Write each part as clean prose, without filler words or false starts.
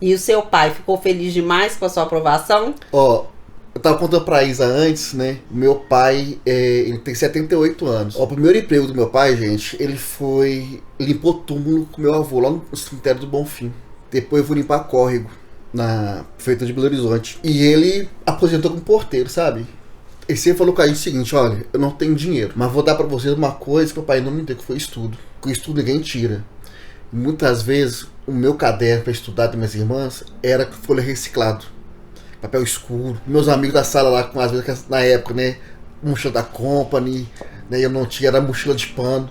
E o seu pai ficou feliz demais com a sua aprovação? Ó, eu tava contando pra Isa antes, né? Meu pai, ele tem 78 anos. Ó, o primeiro emprego do meu pai, gente, ele foi... Limpou túmulo com meu avô lá no cemitério do Bonfim. Depois eu vou limpar córrego na prefeitura de Belo Horizonte. E ele aposentou como porteiro, sabe? Ele sempre falou com a gente o seguinte: olha, eu não tenho dinheiro, mas vou dar pra vocês uma coisa que meu pai não me deu, que foi estudo. Com estudo ninguém tira. Muitas vezes o meu caderno para estudar das minhas irmãs era folha reciclado, papel escuro. Meus amigos da sala lá, com às vezes na época, né, mochila da Company, né, eu não tinha, era mochila de pano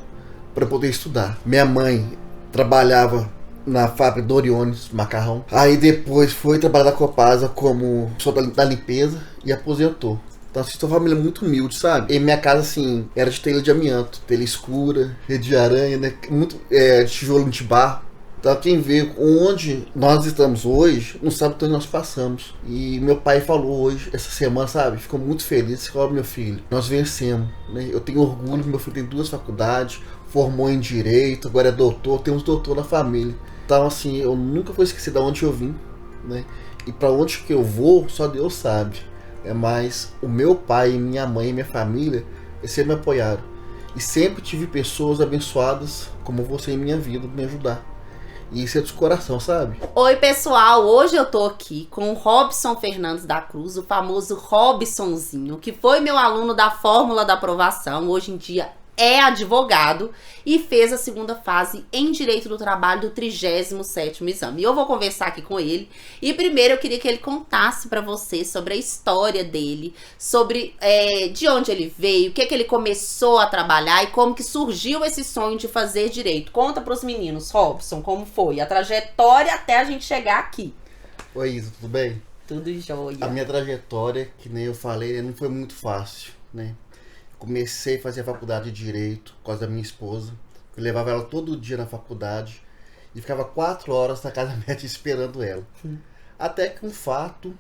para poder estudar. Minha mãe trabalhava na fábrica do Oriones, macarrão. Aí depois foi trabalhar na Copasa como pessoa da limpeza e aposentou. Então, assim, sou uma família muito humilde, sabe? E minha casa, assim, era de telha de amianto, telha escura, rede de aranha, né? Muito tijolo de barro. Então, quem vê onde nós estamos hoje, não sabe o que nós passamos. E meu pai falou hoje, essa semana, sabe? Ficou muito feliz. Falou: meu filho, nós vencemos, né? Eu tenho orgulho, meu filho tem 2 faculdades, formou em Direito, agora é doutor, temos doutor na família. Então, assim, eu nunca vou esquecer de onde eu vim, né? E pra onde que eu vou, só Deus sabe. Mas o meu pai, minha mãe e minha família, eles sempre me apoiaram. E sempre tive pessoas abençoadas como você em minha vida me ajudar. E isso é dos coração, sabe? Oi, pessoal, hoje eu tô aqui com o Robson Fernandes da Cruz, o famoso Robsonzinho, que foi meu aluno da Fórmula da Aprovação, hoje em dia é advogado e fez a segunda fase em Direito do Trabalho do 37º exame. E eu vou conversar aqui com ele. E primeiro eu queria que ele contasse pra você sobre a história dele, sobre de onde ele veio, o que é que ele começou a trabalhar e como que surgiu esse sonho de fazer direito. Conta pros meninos, Robson, como foi a trajetória até a gente chegar aqui. Oi, Isa, tudo bem? Tudo jóia. A minha trajetória, que nem eu falei, não foi muito fácil, né? Comecei a fazer a faculdade de Direito por causa da minha esposa. Eu levava ela todo dia na faculdade e ficava 4 horas na casa da minha tia esperando ela. Até que um fato,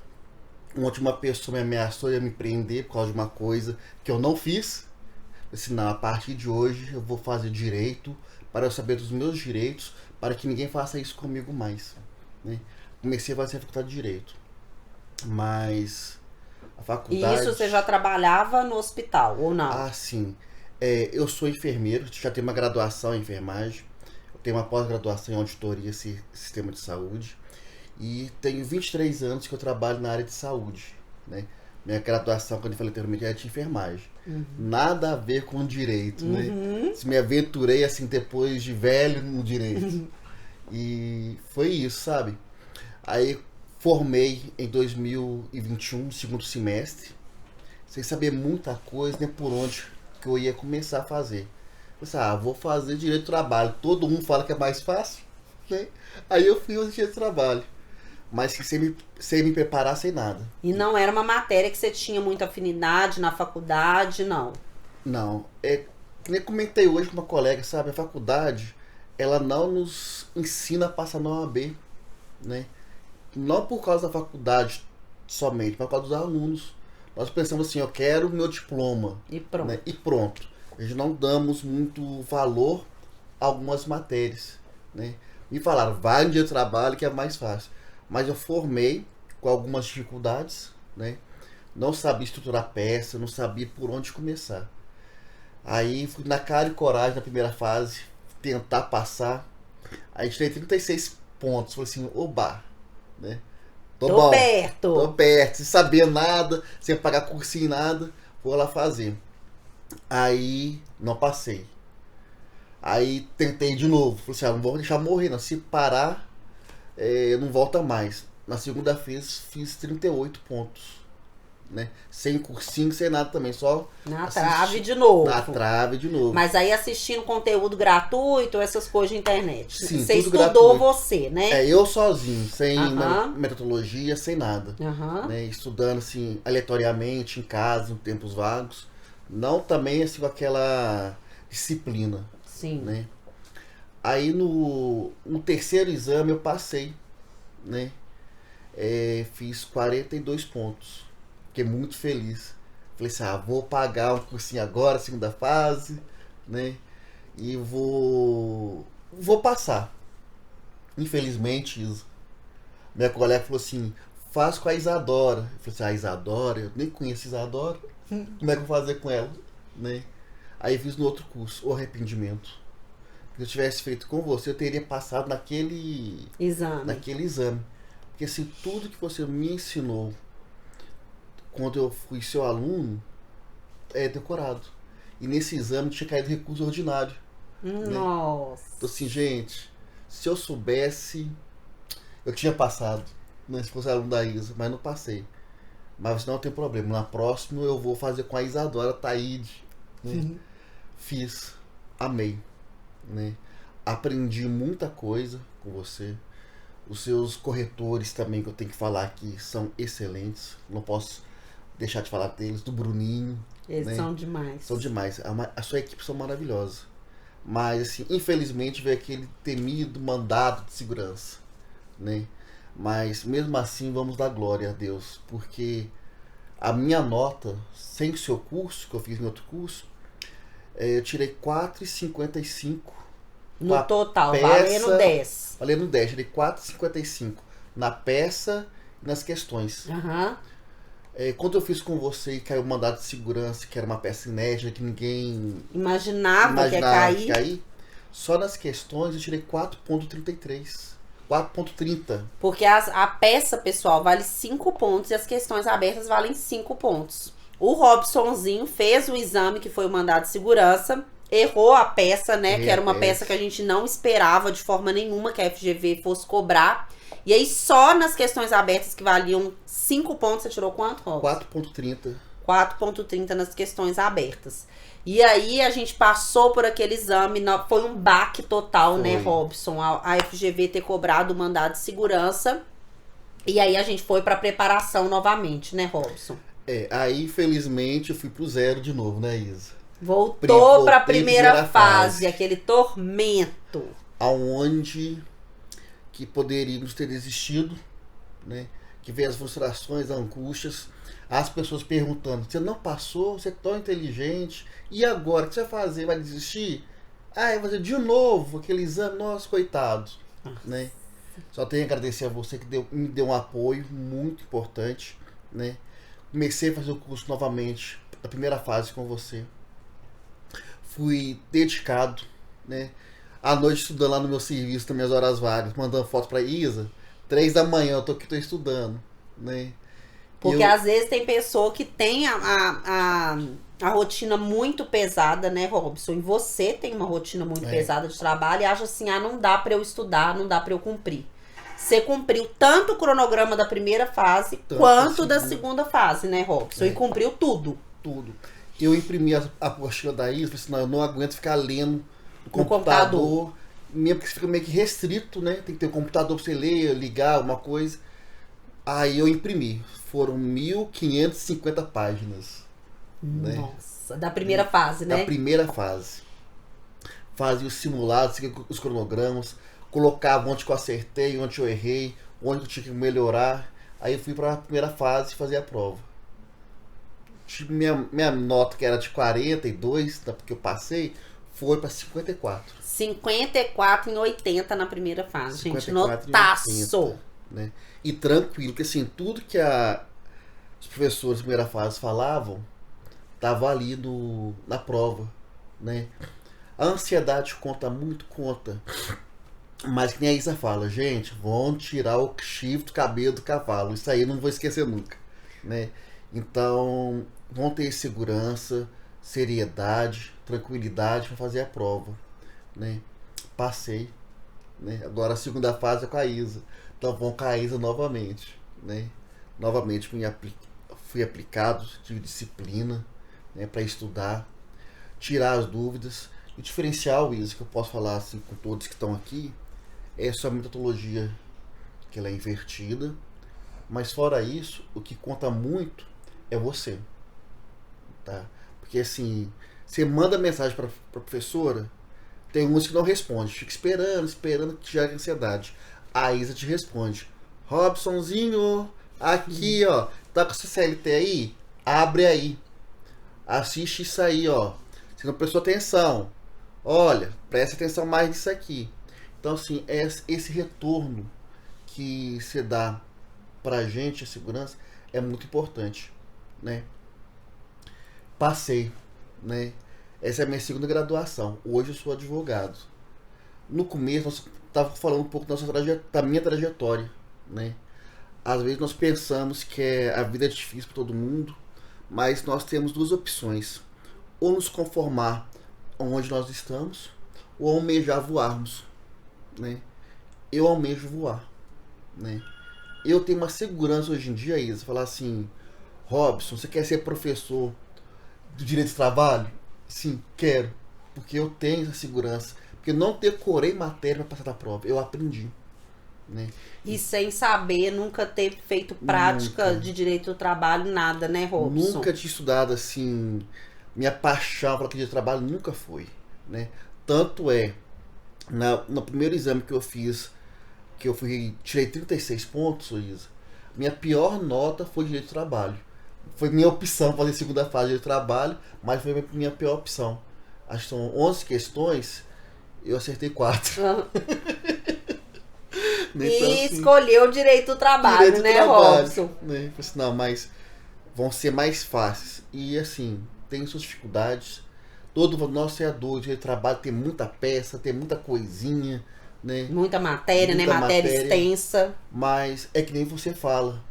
uma pessoa me ameaçou de me prender por causa de uma coisa que eu não fiz. Eu disse: não, a partir de hoje eu vou fazer direito para eu saber dos meus direitos, para que ninguém faça isso comigo mais, né? Comecei a fazer a faculdade de Direito. Mas a E faculdade... isso você já trabalhava no hospital, ou não? Ah, sim. Eu sou enfermeiro, já tenho uma graduação em enfermagem, eu tenho uma pós-graduação em auditoria e sistema de saúde, e tenho 23 anos que eu trabalho na área de saúde, né? Minha graduação, quando eu falei anteriormente, é de enfermagem. Nada a ver com direito, né? Me aventurei assim depois de velho no direito. E foi isso, sabe? Aí formei em 2021, segundo semestre, sem saber muita coisa, nem por onde que eu ia começar a fazer. Eu pensei: vou fazer direito do trabalho. Todo mundo fala que é mais fácil, né? Aí eu fiz o direito do trabalho, mas sem me preparar, sem nada. E não era uma matéria que você tinha muita afinidade na faculdade, não? Não, que nem comentei hoje com uma colega, sabe? A faculdade, ela não nos ensina a passar na OAB, né? Não por causa da faculdade somente, mas por causa dos alunos. Nós pensamos assim: eu quero o meu diploma. E pronto. Né? E pronto. A gente não damos muito valor a algumas matérias, né? Me falaram: vai no dia de trabalho que é mais fácil. Mas eu formei com algumas dificuldades, né? Não sabia estruturar peça, não sabia por onde começar. Aí fui na cara e coragem na primeira fase, tentar passar. Aí tirei 36 pontos. Falei assim: oba, né? Tô bom, perto. tô perto, sem saber nada, sem pagar cursinho nada, vou lá fazer. Aí não passei. Aí tentei de novo, falei assim: não vou deixar morrer não, se parar, não volta mais. Na segunda vez fiz 38 pontos, né? Sem cursinho, sem nada também, só Na assisti. trave de novo. Na trave de novo. Mas aí assistindo conteúdo gratuito, essas coisas de internet. Sim, você tudo estudou gratuito. você, né? Eu sozinho, sem Aham. metodologia, sem nada. Né? Estudando assim, aleatoriamente, em casa, em tempos vagos. Não também assim com aquela disciplina. Sim. Né? Aí no terceiro exame eu passei, né? Fiz 42 pontos. Fiquei muito feliz. Falei assim: vou pagar um cursinho agora, segunda fase, né? E vou passar. Infelizmente, Isa, Minha colega falou assim, faz com a Isadora. Eu falei assim, a Isadora? Eu nem conheço a Isadora. Como é que eu vou fazer com ela? Né? Aí fiz no outro curso, o arrependimento. Se eu tivesse feito com você, eu teria passado naquele exame. Porque assim, tudo que você me ensinou quando eu fui seu aluno é decorado. E nesse exame tinha caído recurso ordinário. Nossa. Né? Então assim, gente, se eu soubesse, eu tinha passado. Né? Se fosse aluno da Isa, mas não passei. Mas não tem problema. Na próxima eu vou fazer com a Isadora Taide. Né? Fiz. Amei. Né? Aprendi muita coisa com você. Os seus corretores também, que eu tenho que falar aqui, são excelentes. Não posso deixar de falar deles. Do Bruninho. Eles né? são demais. São demais. A sua equipe são maravilhosa. Mas, assim, infelizmente veio aquele temido mandado de segurança. Né? Mas, mesmo assim, vamos dar glória a Deus. Porque a minha nota, sem o seu curso, que eu fiz em outro curso, eu tirei 4,55 no total, valendo 10. Valendo 10, tirei 4,55 na peça e nas questões. Quando eu fiz com você e caiu o mandado de segurança, que era uma peça inédita, que ninguém imaginava que ia cair, só nas questões eu tirei 4,33. 4,30. Porque a peça, pessoal, vale 5 pontos e as questões abertas valem 5 pontos. O Robsonzinho fez o exame, que foi o mandado de segurança, errou a peça, né? Que era uma peça que a gente não esperava de forma nenhuma que a FGV fosse cobrar. E aí, só nas questões abertas que valiam 5 pontos, você tirou quanto, Robson? 4,30. 4,30 nas questões abertas. E aí, a gente passou por aquele exame, foi um baque total, né, Robson? A FGV ter cobrado o mandado de segurança. E aí, a gente foi pra preparação novamente, né, Robson? Aí, infelizmente, eu fui pro zero de novo, né, Isa? Voltou pra primeira fase, aquele tormento. Aonde que poderíamos ter desistido, né? Que veio as frustrações, as angústias, as pessoas perguntando, você não passou, você é tão inteligente, e agora, o que você vai fazer? Vai desistir? Vai fazer de novo aquele exame, nossa, coitado. Né? Só tenho a agradecer a você que me deu um apoio muito importante, né? Comecei a fazer o curso novamente, a primeira fase com você. Fui dedicado, né? À noite estudando lá no meu serviço, nas minhas horas vagas, mandando foto pra Isa. 3 da manhã eu tô aqui, tô estudando, né? Porque às vezes tem pessoa que tem a rotina muito pesada, né, Robson? E você tem uma rotina muito pesada de trabalho e acha assim, não dá pra eu estudar, não dá pra eu cumprir. Você cumpriu tanto o cronograma da primeira fase quanto da segunda fase, né, Robson? E cumpriu tudo. Tudo. Eu imprimi a apostila da Isa, falei assim, não, eu não aguento ficar lendo no computador. Mesmo que fica meio que restrito, né? Tem que ter um computador pra você ler, ligar, alguma coisa. Aí eu imprimi. Foram 1.550 páginas. Nossa, né? Da primeira fase, né? Da primeira fase. Fazia os simulados, seguia os cronogramas, colocava onde que eu acertei, onde eu errei, onde eu tinha que melhorar. Aí eu fui pra primeira fase e fazer a prova. Minha nota, que era de 42, porque eu passei, foi para 54. 54 em 80 na primeira fase, gente. Notaço! Né? E tranquilo, porque assim, tudo que os professores da primeira fase falavam, tava ali na prova, né? A ansiedade conta muito, conta. Mas que nem a Isa fala, gente, vão tirar o chifre do cabelo do cavalo. Isso aí eu não vou esquecer nunca, né? Então, vão ter segurança, seriedade, tranquilidade para fazer a prova, né? Passei, né? Agora a segunda fase é com a Isa. Então vão com a Isa novamente, né? Novamente fui aplicado, tive disciplina, né, para estudar, tirar as dúvidas. O diferencial, Isa, que eu posso falar assim com todos que estão aqui, é só a metodologia, que ela é invertida. Mas fora isso, o que conta muito é você, tá? Porque assim, você manda mensagem para professora, tem uns que não responde, fica esperando que gere ansiedade. A Isa te responde, Robsonzinho, aqui ó, tá com essa CLT aí? Abre aí, assiste isso aí ó, você não prestou atenção, olha, presta atenção mais nisso aqui. Então assim, é esse retorno que você dá pra gente, a segurança, é muito importante, né? Passei, né? Essa é a minha segunda graduação. Hoje eu sou advogado. No começo, nós estávamos falando um pouco da minha trajetória, né? Às vezes nós pensamos que a vida é difícil para todo mundo, mas nós temos duas opções. Ou nos conformar onde nós estamos, ou almejar voarmos, né? Eu almejo voar, né? Eu tenho uma segurança hoje em dia, Isa, falar assim, Robson, você quer ser professor do direito de trabalho? Sim, quero, porque eu tenho essa segurança, porque eu não decorei matéria para passar da prova, eu aprendi, né? E sem saber, nunca ter feito prática de direito do trabalho, nada, né, Robson? Nunca tinha estudado assim, minha paixão para direito do trabalho nunca foi, né? Tanto é, no primeiro exame que eu fiz, tirei 36 pontos, Isa, minha pior nota foi direito do trabalho. Foi minha opção fazer segunda fase de trabalho, mas foi minha pior opção. Acho que são 11 questões, eu acertei 4. E então, assim, escolheu direito do trabalho, né, Robson? Né? Não, mas vão ser mais fáceis. E assim, tem suas dificuldades. Todo nosso é doido, direito do trabalho tem muita peça, tem muita coisinha, né? Muita matéria, né? Matéria extensa. Mas é que nem você fala.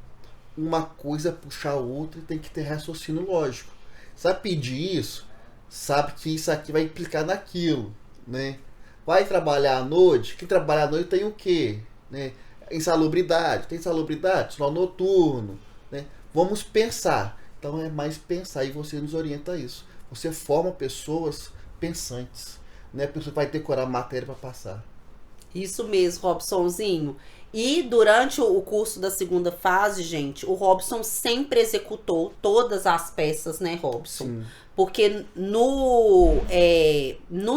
Uma coisa puxar a outra e tem que ter raciocínio lógico. Sabe pedir isso, sabe que isso aqui vai implicar naquilo, né? Vai trabalhar à noite, quem trabalha à noite tem o quê? Né? Insalubridade, tem insalubridade, sinal noturno, né? Vamos pensar. Então é mais pensar e você nos orienta a isso. Você forma pessoas pensantes, né? A pessoa vai decorar matéria para passar. Isso mesmo, Robsonzinho. E durante o curso da segunda fase, gente, o Robson sempre executou todas as peças, né, Robson? Sim. Porque no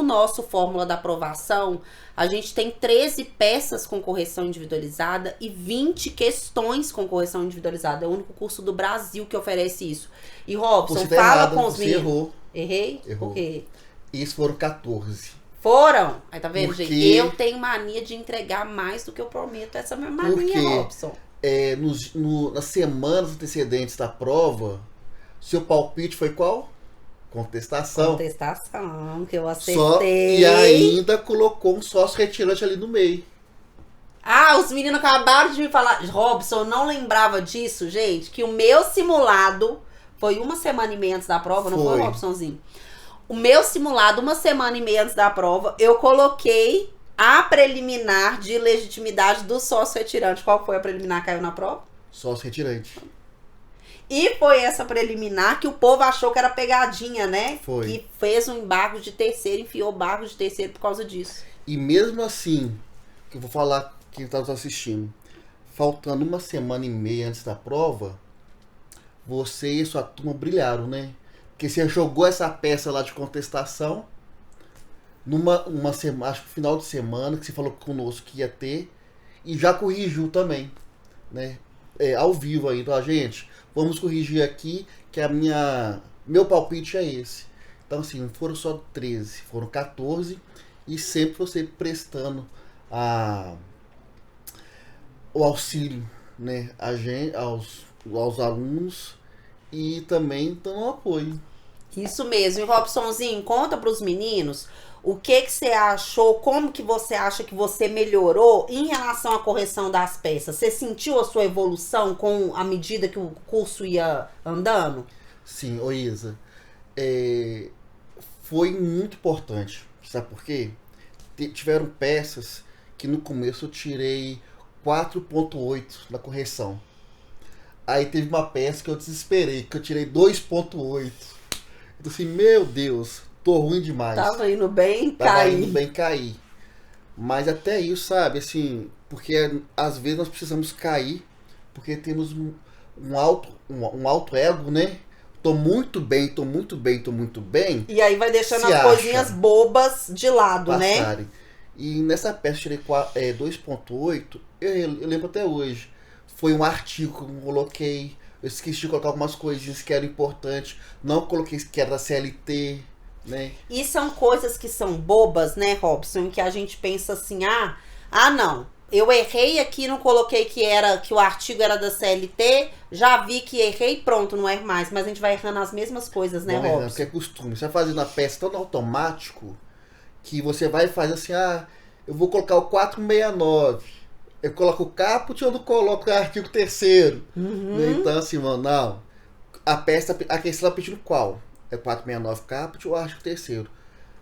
nosso Fórmula da Aprovação, a gente tem 13 peças com correção individualizada e 20 questões com correção individualizada. É o único curso do Brasil que oferece isso. E Robson, fala com os meninos. Errou. Errei? Errou. Por quê? Isso foram 14. Foram? Aí tá vendo, porque... gente? Eu tenho mania de entregar mais do que eu prometo. Essa é a minha mania, Robson. Nas semanas antecedentes da prova, seu palpite foi qual? Contestação. Contestação, que eu acertei. E ainda colocou um sócio retirante ali no meio. Ah, os meninos acabaram de me falar. Robson, eu não lembrava disso, gente. Que o meu simulado foi uma semana e meia antes da prova, não foi, Robsonzinho? O meu simulado, uma semana e meia antes da prova, eu coloquei a preliminar de legitimidade do sócio retirante. Qual foi a preliminar que caiu na prova? Sócio retirante. E foi essa preliminar que o povo achou que era pegadinha, né? Foi. Que fez um embargo de terceiro, enfiou barco de terceiro por causa disso. E mesmo assim, que eu vou falar quem está nos assistindo, faltando uma semana e meia antes da prova, você e sua turma brilharam, né? Porque você jogou essa peça lá de contestação numa semana, acho que no final de semana, que você falou conosco que ia ter, e já corrigiu também, né? Ao vivo ainda, ó, gente, vamos corrigir aqui, que meu palpite é esse. Então assim, não foram só 13, foram 14, e sempre você prestando o auxílio, né, aos alunos e também dando apoio. Isso mesmo. E Robsonzinho, conta para os meninos o que você achou, como que você acha que você melhorou em relação à correção das peças. Você sentiu a sua evolução à medida que o curso ia andando? Sim, Isa, foi muito importante. Sabe por quê? Tiveram peças que no começo eu tirei 4.8 na correção. Aí teve uma peça que eu desesperei, que eu tirei 2.8. Então assim, meu Deus, tô ruim demais. Tava indo bem, cair. Mas até isso, sabe, assim, porque às vezes nós precisamos cair, porque temos um alto ego, né? Tô muito bem. E aí vai deixando as coisinhas bobas de lado, passarem, né? E nessa peça eu tirei 2.8, eu lembro até hoje. Foi um artigo que eu coloquei. Eu esqueci de colocar algumas coisinhas que eram importantes. Não coloquei que era da CLT, né? E são coisas que são bobas, né, Robson? Que a gente pensa assim, não, eu errei aqui, não coloquei que o artigo era da CLT, já vi que errei, pronto, não erro mais. Mas a gente vai errando as mesmas coisas, né, Robson? Porque é costume. Você vai fazendo a peça tão automático que você vai fazer assim, eu vou colocar o 469. Eu coloco o caput ou não coloco o artigo 3º? Então, assim, mano, não. A peça, a questão tá pedindo qual? É 469 caput ou artigo 3º?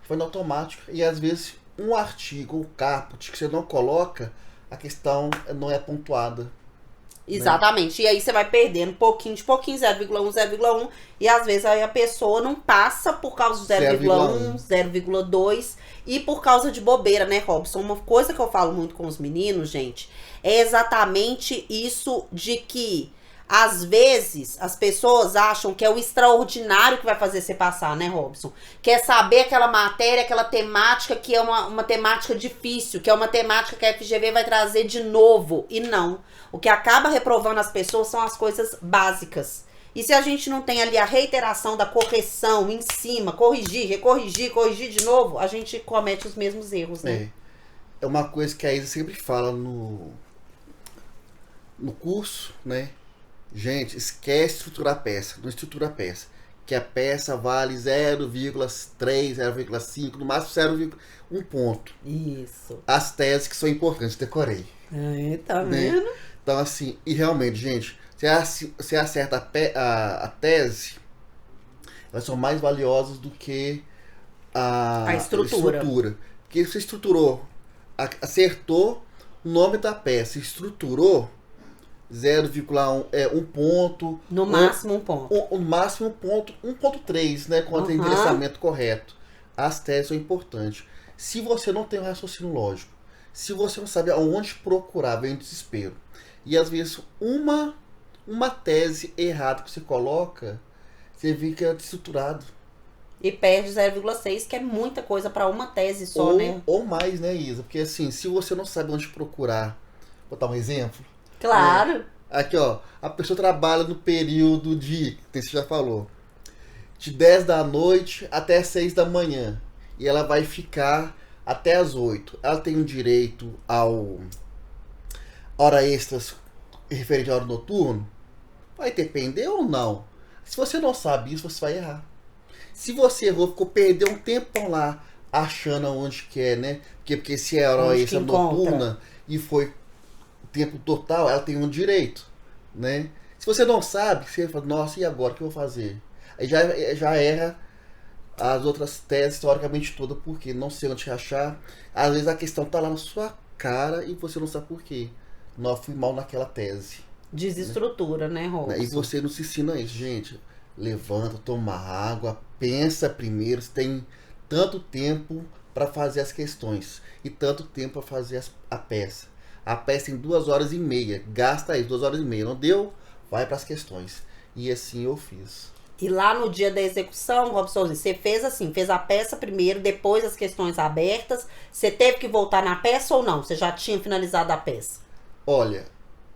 Foi no automático. E às vezes, um artigo, o caput, que você não coloca, a questão não é pontuada. Exatamente. Né? E aí você vai perdendo pouquinho de pouquinho, 0,1, 0,1. E às vezes aí a pessoa não passa por causa do 0,1, 0,2 e por causa de bobeira, né, Robson? Uma coisa que eu falo muito com os meninos, gente, é exatamente isso de que às vezes as pessoas acham que é o extraordinário que vai fazer você passar, né, Robson? Quer saber aquela matéria, aquela temática que é uma temática difícil, que é uma temática que a FGV vai trazer de novo. E não. O que acaba reprovando as pessoas são as coisas básicas. E se a gente não tem ali a reiteração da correção em cima, corrigir, recorrigir, corrigir de novo, a gente comete os mesmos erros, né? É uma coisa que a Isa sempre fala no curso, né? Gente, esquece estruturar a peça, não estrutura a peça. Que a peça vale 0,3, 0,5, no máximo 0,1 ponto. Isso. As teses que são importantes, decorei. Tá vendo? Né? Então, assim, e realmente, gente, você acerta a tese, elas são mais valiosas do que a estrutura. Porque você estruturou, acertou o nome da peça, estruturou 0,1 um ponto. No máximo um ponto. No máximo um ponto, 1,3, né? Quando tem endereçamento correto. As teses são importantes. Se você não tem um raciocínio lógico, se você não sabe aonde procurar, vem o desespero. E às vezes uma tese errada que você coloca, você fica desestruturado. E perde 0,6, que é muita coisa para uma tese só, né? Ou mais, né, Isa? Porque assim, se você não sabe onde procurar, vou dar um exemplo. Claro. Aqui, ó, a pessoa trabalha no período de, que você já falou, de 10 da noite até 6 da manhã. E ela vai ficar até as 8. Ela tem um direito ao hora extras referente à hora noturno? Vai depender ou não? Se você não sabe isso, você vai errar. Se você errou, perdeu um tempão lá achando onde que é, né? Porque se é hora extra noturna e foi tempo total, ela tem um direito, né? Se você não sabe, você fala, nossa, e agora o que eu vou fazer? Aí já erra as outras teses, teoricamente todas, porque não sei onde achar. Às vezes a questão tá lá na sua cara e você não sabe por quê. Não, fui mal naquela tese. Desestrutura, né, Robson? E você não se ensina isso, gente. Levanta, toma água, pensa primeiro. Você tem tanto tempo para fazer as questões e tanto tempo para fazer a peça. A peça tem 2h30. Gasta aí 2h30. Não deu? Vai para as questões. E assim eu fiz. E lá no dia da execução, Robson, você fez assim, fez a peça primeiro, depois as questões abertas. Você teve que voltar na peça ou não? Você já tinha finalizado a peça? Olha,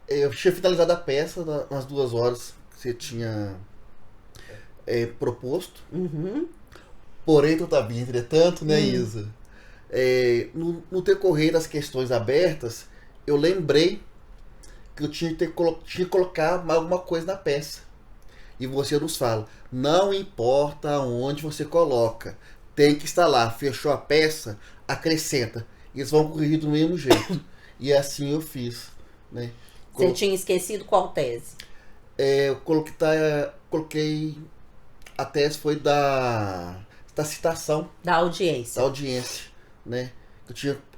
eu tinha finalizado a peça nas 2 horas que você tinha proposto. Porém, todavia, entretanto, né, Isa? No decorrer das questões abertas, eu lembrei que eu tinha que colocar mais alguma coisa na peça. E você nos fala, não importa onde você coloca, tem que estar lá. Fechou a peça, acrescenta. E eles vão corrigir do mesmo jeito. E assim eu fiz. Né? Você tinha esquecido qual tese? Eu coloquei... A tese foi da citação. Da audiência. Da audiência. Né?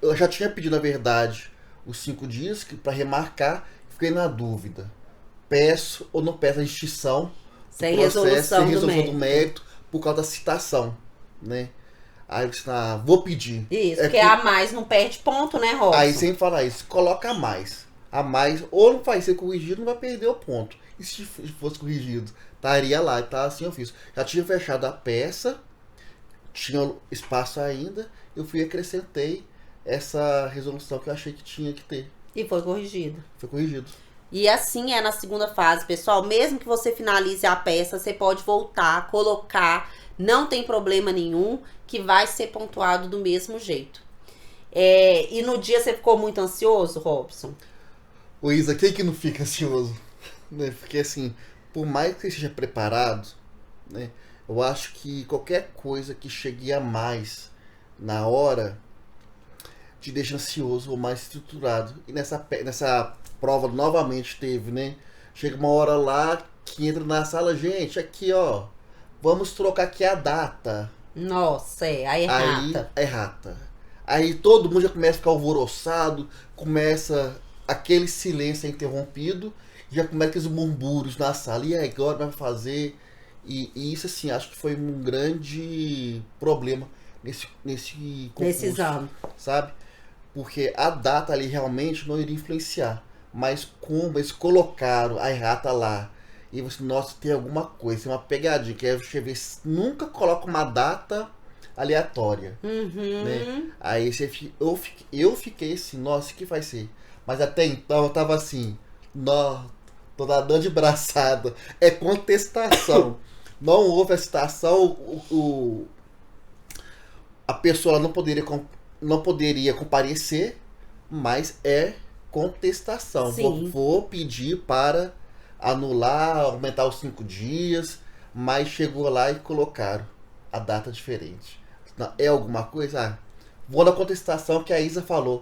Eu já tinha pedido, na verdade, os 5 dias para remarcar. Fiquei na dúvida. Peço ou não peço a extinção sem resolução do mérito por causa da citação, né? Aí eu disse, vou pedir. Isso, porque a mais não perde ponto, né, Robson? Aí sem falar isso, coloca a mais. A mais ou não vai ser corrigido, não vai perder o ponto. E se fosse corrigido, estaria lá, tá? Assim eu fiz. Já tinha fechado a peça, tinha espaço ainda, eu fui e acrescentei essa resolução que eu achei que tinha que ter. E foi corrigido. Foi corrigido. E assim é na segunda fase, pessoal. Mesmo que você finalize a peça, você pode voltar, colocar, não tem problema nenhum, que vai ser pontuado do mesmo jeito. E no dia você ficou muito ansioso, Robson? Ô Isa, quem que não fica ansioso? Né? Porque assim, por mais que você esteja preparado, né? Eu acho que qualquer coisa que chegue a mais na hora te deixa ansioso ou mais estruturado. E nessa prova novamente teve, né? Chega uma hora lá que entra na sala, gente, aqui ó, vamos trocar aqui a data. Nossa, aí é Aí rata. é rata. Aí todo mundo já começa a ficar alvoroçado, começa aquele silêncio é interrompido, já começa aqueles murmúrios na sala. E aí, agora vai fazer? E isso, assim, acho que foi um grande problema nesse concurso, Nesse exame. sabe? Porque a data ali realmente não iria influenciar. Mas como eles colocaram a errata lá, e você, nossa, tem alguma coisa, tem uma pegadinha, que é você ver, nunca coloca uma data aleatória, né? Aí eu fiquei assim, nossa, o que vai ser? Mas até então eu tava assim, nó, tô nadando de braçada. É contestação. Não houve a citação, a pessoa não poderia comparecer, mas é contestação. Sim. Vou pedir para anular, aumentar os 5 dias, mas chegou lá e colocaram a data diferente. É alguma coisa? Ah, vou na contestação que a Isa falou.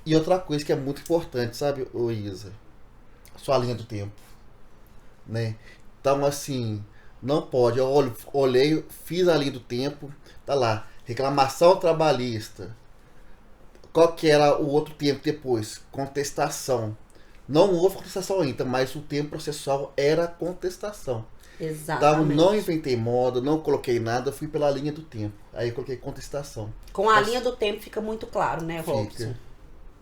E outra coisa que é muito importante, sabe, ô Isa? Sua linha do tempo, né? Então, assim, não pode. Olhei, fiz a linha do tempo, tá lá. Reclamação trabalhista. Qual que era o outro tempo depois? Contestação. Não houve contestação ainda, mas o tempo processual era contestação. Exatamente. Então, não inventei moda, não coloquei nada, fui pela linha do tempo. Aí eu coloquei contestação. Com a linha do tempo fica muito claro, né, Robson? Fica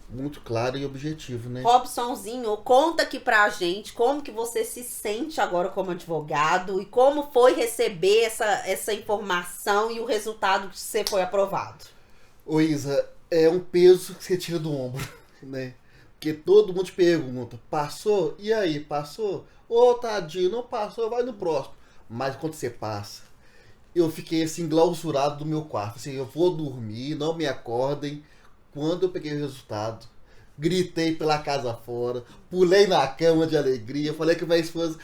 muito claro e objetivo, né? Robsonzinho, conta aqui pra gente como que você se sente agora como advogado e como foi receber essa informação e o resultado que você foi aprovado. Ô Isa, é um peso que você tira do ombro, né? Porque todo mundo te pergunta, passou? E aí, passou? Ô, tadinho, não passou, vai no próximo. Mas quando você passa, eu fiquei assim, enclausurado do meu quarto. Assim, eu vou dormir, não me acordem. Quando eu peguei o resultado, gritei pela casa fora, pulei na cama de alegria, falei com minha esposa,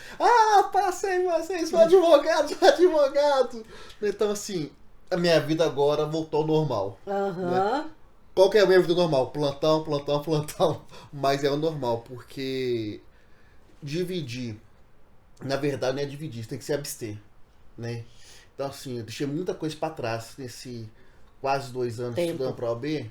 passei vocês, sou advogado, sou advogado. Então, assim, a minha vida agora voltou ao normal. Né? Qual que é a minha vida normal? Plantão, plantão, plantão. Mas é o normal, porque dividir, na verdade não é dividir, você tem que se abster, né? Então, assim, eu deixei muita coisa pra trás nesse quase 2 anos estudando pra OAB.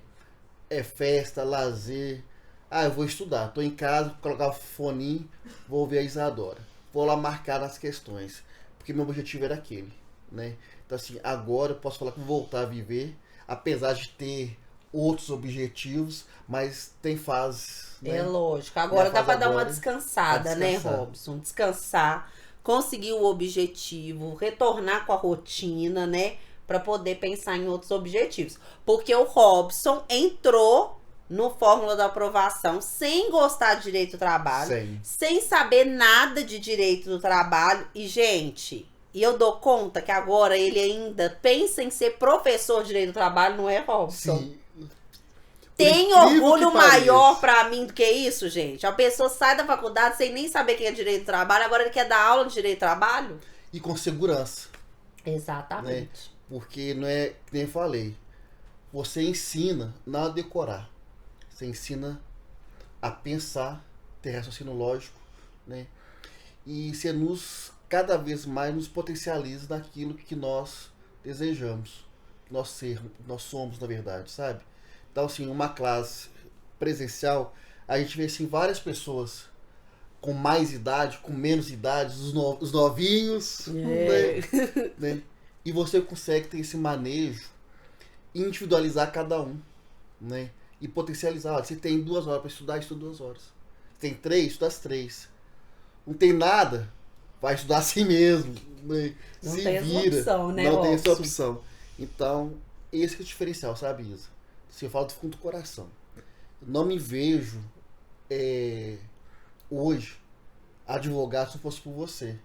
É festa, lazer. Eu vou estudar. Tô em casa, vou colocar o fone, vou ouvir a Isadora. Vou lá marcar as questões. Porque meu objetivo era aquele, né? Então, assim, agora eu posso falar que vou voltar a viver, apesar de ter outros objetivos, mas tem fases, né? É lógico. Agora dá pra dar uma descansada, né, Robson? Descansar, conseguir o objetivo, retornar com a rotina, né? Pra poder pensar em outros objetivos. Porque o Robson entrou no Fórmula da Aprovação sem gostar de direito do trabalho, sem saber nada de direito do trabalho. E, gente, eu dou conta que agora ele ainda pensa em ser professor de direito do trabalho, não é, Robson? Sim. Tem orgulho maior pra mim do que isso, gente? A pessoa sai da faculdade sem nem saber o que é direito do trabalho, agora ele quer dar aula de direito do trabalho? E com segurança. Exatamente. Né? Porque não é, nem falei, você ensina não a decorar, você ensina a pensar, ter raciocínio lógico, né? E você cada vez mais nos potencializa naquilo que nós desejamos, nós somos, na verdade, sabe? Então, assim, uma classe presencial, a gente vê assim várias pessoas com mais idade, com menos idade, os novinhos, né? E você consegue ter esse manejo, individualizar cada um, né? E potencializar. Olha, você tem 2 horas para estudar, estuda 2 horas. Tem 3, estuda as 3. Não tem nada, vai estudar assim mesmo. Né? Não se tem vira. Essa opção, né, não tem essa opção. Então, esse que é o diferencial, sabe, Isa? Se eu falo do fundo do coração. Não me vejo hoje advogado se não fosse por você.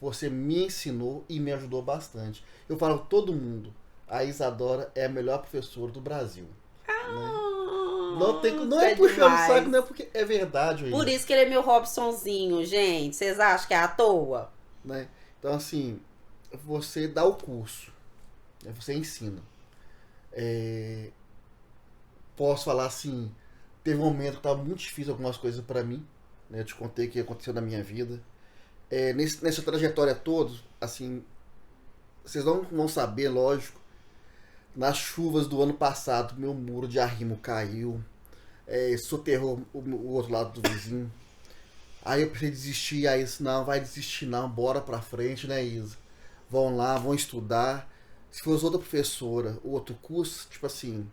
Você me ensinou e me ajudou bastante. Eu falo com todo mundo, a Isadora é a melhor professora do Brasil. Né? Não é puxando o saco, não é porque é verdade. Por isso que ele é meu Robsonzinho, gente. Vocês acham que é à toa? Né? Então, assim, você dá o curso, né? Você ensina. Posso falar assim, teve um momento que estava muito difícil algumas coisas para mim, né? Eu te contei o que aconteceu na minha vida. Nessa trajetória toda, assim, vocês não vão saber, lógico, nas chuvas do ano passado, meu muro de arrimo caiu, soterrou o outro lado do vizinho. Aí eu pensei desistir, aí disse, não, vai desistir não, bora pra frente, né, Isa? Vão lá, vão estudar. Se fosse outra professora, outro curso, tipo assim,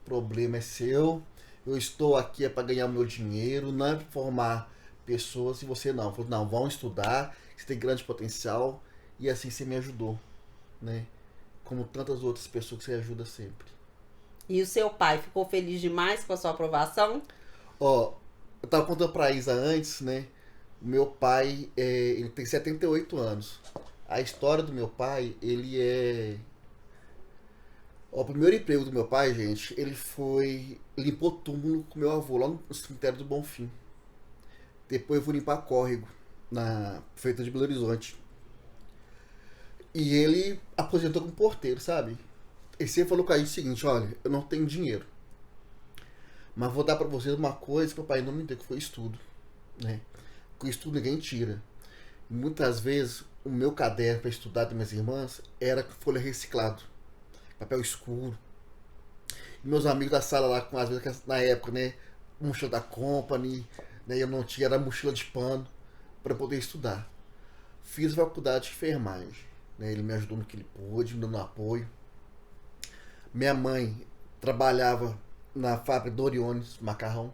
problema é seu, eu estou aqui para ganhar o meu dinheiro, não é para formar pessoas, e você não. Falou, não, vão estudar, você tem grande potencial, e assim você me ajudou, né? Como tantas outras pessoas que você ajuda sempre. E o seu pai ficou feliz demais com a sua aprovação? Ó, eu tava contando pra Isa antes, né? Meu pai, ele tem 78 anos. A história do meu pai, ele é... Ó, o primeiro emprego do meu pai, gente, ele limpou túmulo com meu avô lá no cemitério do Bonfim. Depois eu fui limpar córrego na prefeitura de Belo Horizonte. E ele aposentou como porteiro, sabe? Ele sempre falou com a gente o seguinte, olha, eu não tenho dinheiro, mas vou dar pra vocês uma coisa que meu pai não me deu, que foi estudo, né? Com estudo ninguém tira. E muitas vezes o meu caderno para estudar das minhas irmãs era com folha reciclado, papel escuro. E meus amigos da sala lá, com às vezes na época, né, mochila da Company, né, eu não tinha, era mochila de pano para poder estudar. Fiz faculdade de enfermagem, né? Ele me ajudou no que ele pôde, me dando apoio. Minha mãe trabalhava na fábrica Doriones Macarrão,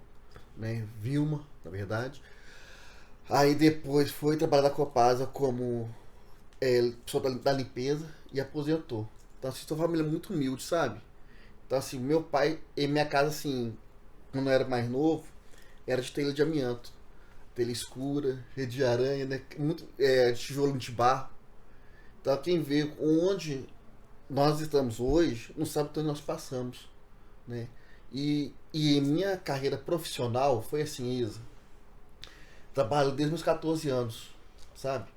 né? Vilma, na verdade. Aí depois foi trabalhar na Copasa como pessoa da limpeza e aposentou. Então assim, sou uma família muito humilde, sabe? Então assim, meu pai, em minha casa assim, quando eu era mais novo, era de telha de amianto. Telha escura, rede de aranha, né? Muito, tijolo de barro. Então quem vê onde nós estamos hoje, não sabe o que nós passamos, né? E minha carreira profissional foi assim, Isa. Trabalho desde meus 14 anos, sabe?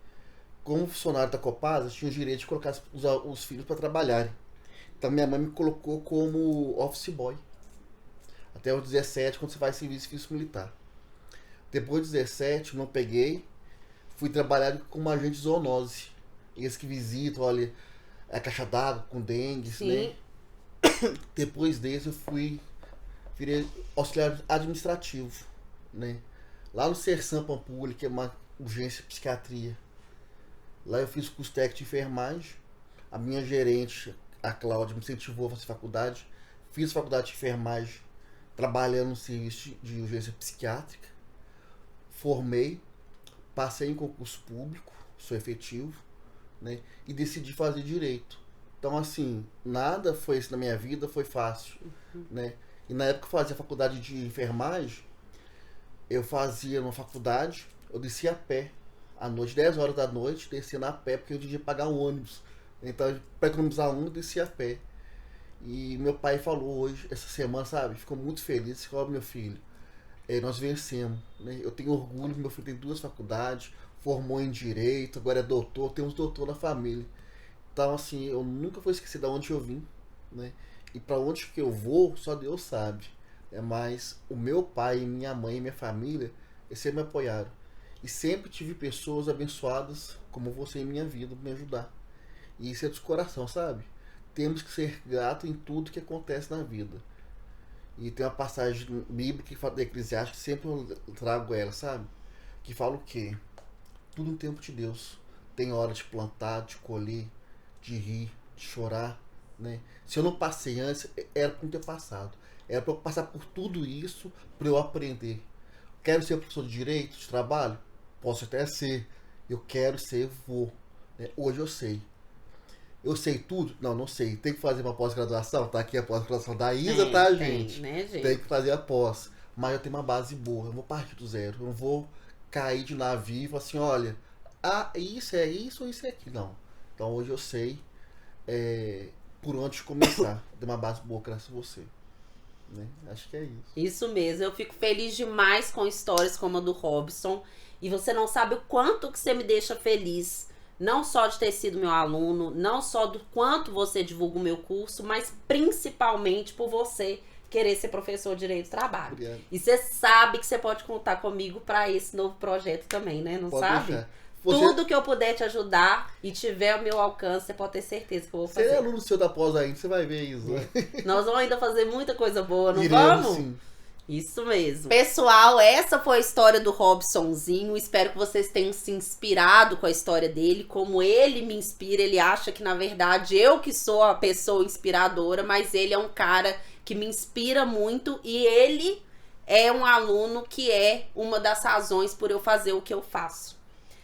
Como funcionário da Copasa, tinha o direito de colocar os filhos para trabalharem. Então minha mãe me colocou como office boy. Até os 17, quando você faz serviço militar. Depois dos 17, eu não peguei. Fui trabalhar como agente de zoonose. Eles que visitam, olha, a caixa d'água com dengue, né? Depois desse eu virei auxiliar administrativo, né? Lá no Sersan Pampulha, que é uma urgência psiquiatria. Lá eu fiz curso técnico de enfermagem. A minha gerente, a Cláudia, me incentivou a fazer faculdade. Fiz faculdade de enfermagem, trabalhando no serviço de urgência psiquiátrica. Formei, passei em concurso público, sou efetivo, né? E decidi fazer direito. Então, assim, nada foi isso na minha vida, foi fácil, né? E na época que eu fazia faculdade de enfermagem, eu fazia uma faculdade, eu descia a pé. À noite, 10 horas da noite, descia a pé, porque eu tinha que pagar um ônibus. Então, para economizar um, eu descia a pé. E meu pai falou hoje, essa semana, sabe? Ficou muito feliz. Falou, meu filho, nós vencemos, né? Eu tenho orgulho, meu filho tem 2 faculdades, formou em Direito, agora é doutor, temos doutor na família. Então, assim, eu nunca vou esquecer de onde eu vim, né? E para onde que eu vou, só Deus sabe. Mas o meu pai, minha mãe e minha família, eles sempre me apoiaram. E sempre tive pessoas abençoadas como você em minha vida para me ajudar. E isso é do coração, sabe? Temos que ser gratos em tudo que acontece na vida. E tem uma passagem bíblica que fala da Eclesiastes, que sempre eu trago ela, sabe? Que fala o quê? Tudo no tempo de Deus. Tem hora de plantar, de colher, de rir, de chorar, né? Se eu não passei antes, era para não ter passado. Era para eu passar por tudo isso para eu aprender. Quero ser professor de direito, de trabalho? Posso até ser. Eu quero ser, vou. Né? Hoje eu sei. Eu sei tudo? Não, não sei. Tem que fazer uma pós-graduação? Tá aqui a pós-graduação da Isa, tá, gente? Né, gente? Tem que fazer a pós. Mas eu tenho uma base boa. Eu vou partir do zero. Eu não vou cair de navio e falar assim, olha, isso é isso ou isso é aquilo. Não. Então hoje eu sei por onde começar. Tem uma base boa graças a você. né? Acho que é isso. Isso mesmo, eu fico feliz demais com histórias como a do Robson. E você não sabe o quanto que você me deixa feliz. Não só de ter sido meu aluno, não só do quanto você divulga o meu curso, mas principalmente por você querer ser professor de Direito do Trabalho. Obrigado. E você sabe que você pode contar comigo para esse novo projeto também, né? Não Pode sabe? deixar. Você, Tudo que eu puder te ajudar e tiver ao meu alcance, você pode ter certeza que eu vou você é fazer. aluno seu da pós ainda, você vai ver isso. Né? Nós vamos ainda fazer muita coisa boa, não Iremos, vamos? sim. Isso mesmo. Pessoal, essa foi a história do Robsonzinho. Espero que vocês tenham se inspirado com a história dele, como ele me inspira. Ele acha que, na verdade, eu que sou a pessoa inspiradora, mas ele é um cara que me inspira muito e ele é um aluno que é uma das razões por eu fazer o que eu faço.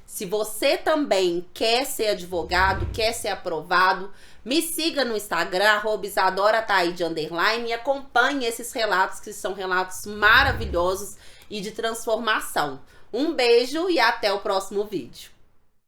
Se você também quer ser advogado, quer ser aprovado, me siga no Instagram, @IsadoraTaide_, e acompanhe esses relatos, que são relatos maravilhosos e de transformação. Um beijo e até o próximo vídeo.